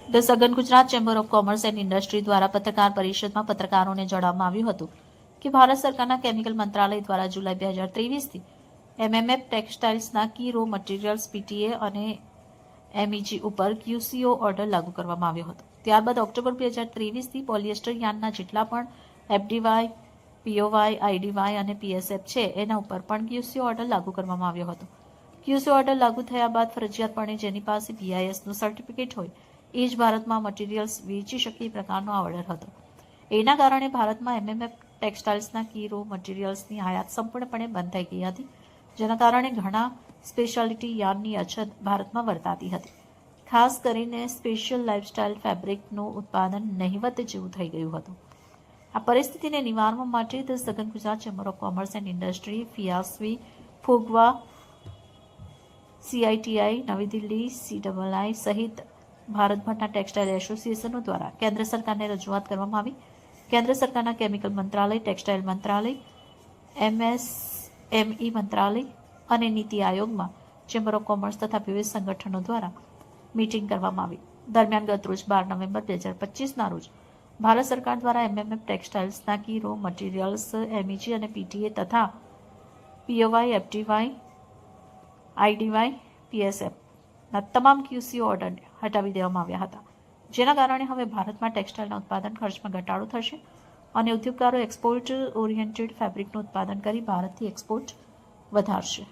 The સઘન Gujarat chamber of commerce and industry દ્વારા પત્રકાર પરિષદમાં પત્રકારોને જણાવવામાં આવ્યું હતું કે ભારત સરકારના કેમિકલ મંત્રાલય દ્વારા જુલાઈ 2023થી એમએમએફ ટેક્સટાઇલ્સના કી રો મટીરિયલ્સ પીટીએ અને એમઈજી ઉપર ક્યુસીઓ ઓર્ડર લાગુ કરવામાં આવ્યો હતો. ત્યારબાદ ઓક્ટોબર 2023થી પોલિએસ્ટર યાર્નના જેટલા પણ એફડીવાય, પીઓવાય, આઈડીવાય અને પીએસએફ છે એના ઉપર પણ ક્યુસીઓ ઓર્ડર લાગુ કરવામાં આવ્યો હતો. ક્યુસીઓ ઓર્ડર લાગુ થયા બાદ ફરજિયાતપણે જેની પાસે બીઆઈએસનું સર્ટિફિકેટ હોય એ જ ભારતમાં મટીરિયલ્સ વેચી શકે એ પ્રકારનો આ ઓર્ડર હતો. એના કારણે ભારતમાં એમએમએફ ટેક્સટાઇલ્સના કી રો મટીરિયલ્સની આયાત સંપૂર્ણપણે બંધ થઈ ગઈ હતી, જેના કારણે ઘણા સ્પેશિયાલિટી યાર્નની અછત ભારતમાં વર્તાતી હતી. ખાસ કરીને સ્પેશિયલ લાઇફસ્ટાઇલ ફેબ્રિકનું ઉત્પાદન નહિવત જેવું થઈ ગયું હતું. આ પરિસ્થિતિને નિવારવા માટે ધ સઘન Gujarat chamber of commerce and industry, ફિયાસવી, ફુગવા, સીઆઈટીઆઈ, નવી દિલ્હી, સીઆઈ સહિત ભારતભરના ટેક્સટાઇલ એસોસિએશનો દ્વારા કેન્દ્ર સરકારને રજૂઆત કરવામાં આવી. કેન્દ્ર સરકારના કેમિકલ મંત્રાલય, ટેક્સટાઇલ મંત્રાલય, એમએસએમઈ મંત્રાલય અને નીતિ આયોગમાં ચેમ્બર ઓફ કોમર્સ તથા વિવિધ સંગઠનો દ્વારા મીટિંગ કરવામાં આવી. દરમિયાન ગતરોજ 12 નવેમ્બર 2025ના રોજ ભારત સરકાર દ્વારા એમએમએફ ટેક્સટાઇલ્સના કી રો મટીરિયલ્સ એમઈજી અને પીટીએ તથા પીઓવાય, એફડીવાય, આઈડીવાય, પીએસએફના તમામ ક્યુસી ઓર્ડરને હટાવી દેવામાં આવ્યા હતા, જેના કારણે હવે ભારતમાં ટેક્સટાઇલના ઉત્પાદન ખર્ચમાં ઘટાડો થશે અને ઉદ્યોગકારો એક્સપોર્ટ ઓરિએન્ટેડ ફેબ્રિકનું ઉત્પાદન કરી ભારતથી એક્સપોર્ટ વધારશે.